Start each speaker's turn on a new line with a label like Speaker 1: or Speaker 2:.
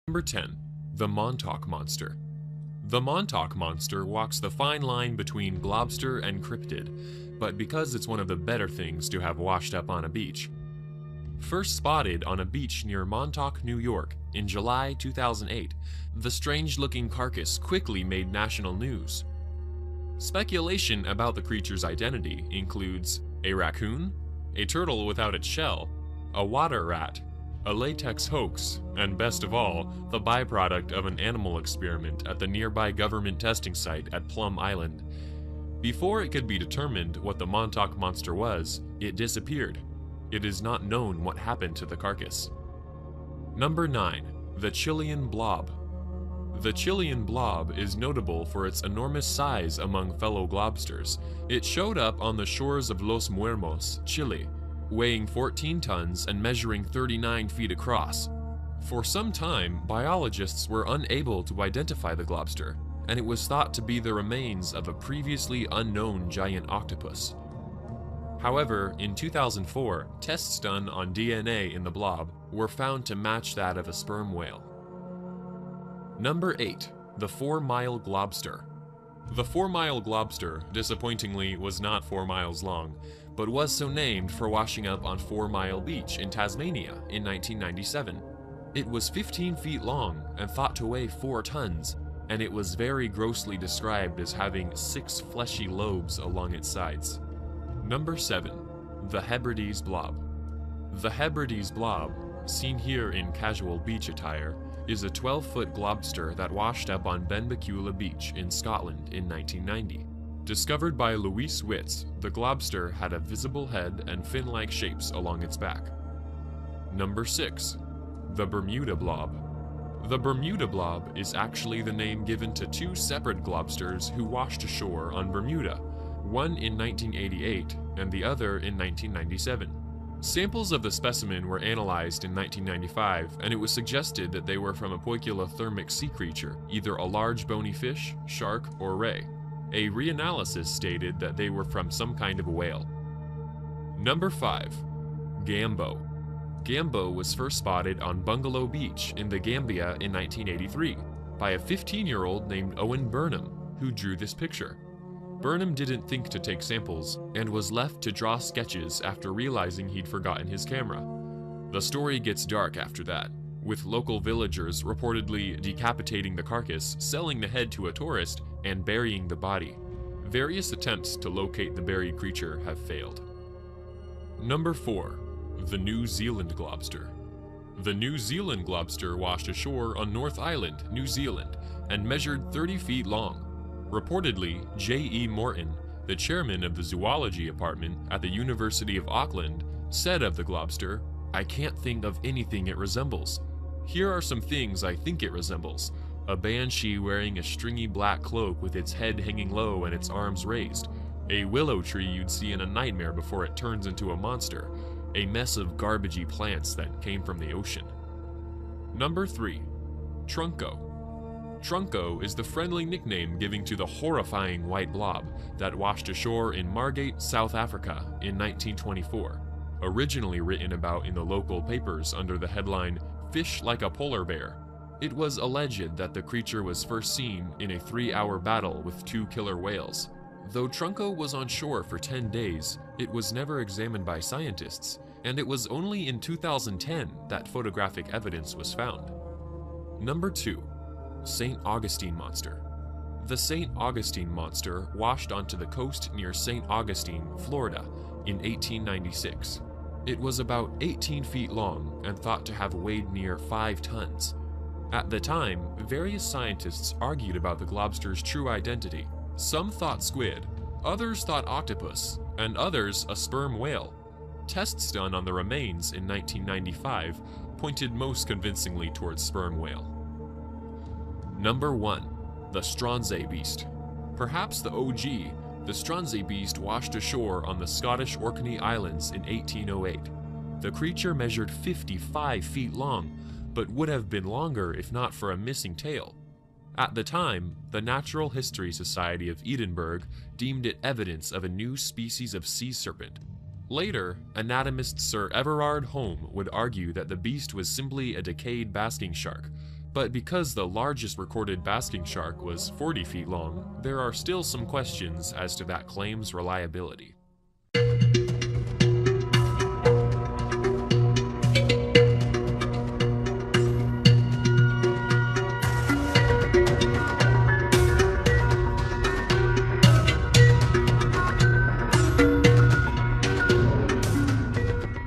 Speaker 1: Number 10. The Montauk Monster. The Montauk Monster walks the fine line between globster and cryptid, but because it's one of the better things to have washed up on a beach. First spotted on a beach near Montauk, New York in July 2008, the strange-looking carcass quickly made national news. Speculation about the creature's identity includes a raccoon, a turtle without its shell, a water rat, a latex hoax, and best of all, the byproduct of an animal experiment at the nearby government testing site at Plum Island. Before it could be determined what the Montauk Monster was, it disappeared. It is not known what happened to the carcass. Number 9. The Chilean Blob. The Chilean blob is notable for its enormous size among fellow globsters. It showed up on the shores of Los Muermos, Chile, weighing 14 tons and measuring 39 feet across. For some time, biologists were unable to identify the globster, and it was thought to be the remains of a previously unknown giant octopus. However, in 2004, tests done on DNA in the blob were found to match that of a sperm whale. Number 8. The 4-mile globster. The 4-mile globster, disappointingly, was not 4 miles long, but was so named for washing up on 4 Mile Beach in Tasmania in 1997. It was 15 feet long and thought to weigh 4 tons, and it was very grossly described as having 6 fleshy lobes along its sides. Number 7. The Hebrides blob. The Hebrides blob, seen here in casual beach attire, is a 12-foot globster that washed up on Benbecula Beach in Scotland in 1990. Discovered by Louise Witz, the globster had a visible head and fin-like shapes along its back. Number 6. The Bermuda blob. The Bermuda blob is actually the name given to 2 separate globsters who washed ashore on Bermuda, one in 1988 and the other in 1997. Samples of the specimen were analyzed in 1995, and it was suggested that they were from a poikilothermic sea creature, either a large bony fish, shark, or ray. A reanalysis stated that they were from some kind of whale. Number 5. Gambo. Gambo was first spotted on Bungalow Beach in the Gambia in 1983 by a 15-year-old named Owen Burnham, who drew this picture. Burnham didn't think to take samples and was left to draw sketches after realizing he'd forgotten his camera. The story gets dark after that, with local villagers reportedly decapitating the carcass, selling the head to a tourist, and burying the body. Various attempts to locate the buried creature have failed. Number 4. The New Zealand globster. The New Zealand globster washed ashore on North Island, New Zealand, and measured 30 feet long. Reportedly, J.E. Morton, the chairman of the zoology department at the University of Auckland, said of the globster, "I can't think of anything it resembles. Here are some things I think it resembles. A banshee wearing a stringy black cloak with its head hanging low and its arms raised. A willow tree you'd see in a nightmare before it turns into a monster. A mess of garbagey plants that came from the ocean." Number 3. Trunco. Trunco is the friendly nickname given to the horrifying white blob that washed ashore in Margate, South Africa in 1924, originally written about in the local papers under the headline, "Fish Like a Polar Bear." It was alleged that the creature was first seen in a 3-hour battle with 2 killer whales. Though Trunco was on shore for 10 days, it was never examined by scientists, and it was only in 2010 that photographic evidence was found. Number 2. St. Augustine monster. The St. Augustine monster washed onto the coast near St. Augustine, Florida, in 1896. It was about 18 feet long and thought to have weighed near 5 tons. At the time, various scientists argued about the globster's true identity. Some thought squid, others thought octopus, and others a sperm whale. Tests done on the remains in 1995 pointed most convincingly towards sperm whale. Number 1. The Strandzha beast. Perhaps the OG, the Strandzha beast washed ashore on the Scottish Orkney Islands in 1808. The creature measured 55 feet long, but would have been longer if not for a missing tail. At the time, the Natural History Society of Edinburgh deemed it evidence of a new species of sea serpent. Later, anatomist Sir Everard Home would argue that the beast was simply a decayed basking shark, But because the largest recorded basking shark was 40 feet long, there are still some questions as to that claim's reliability.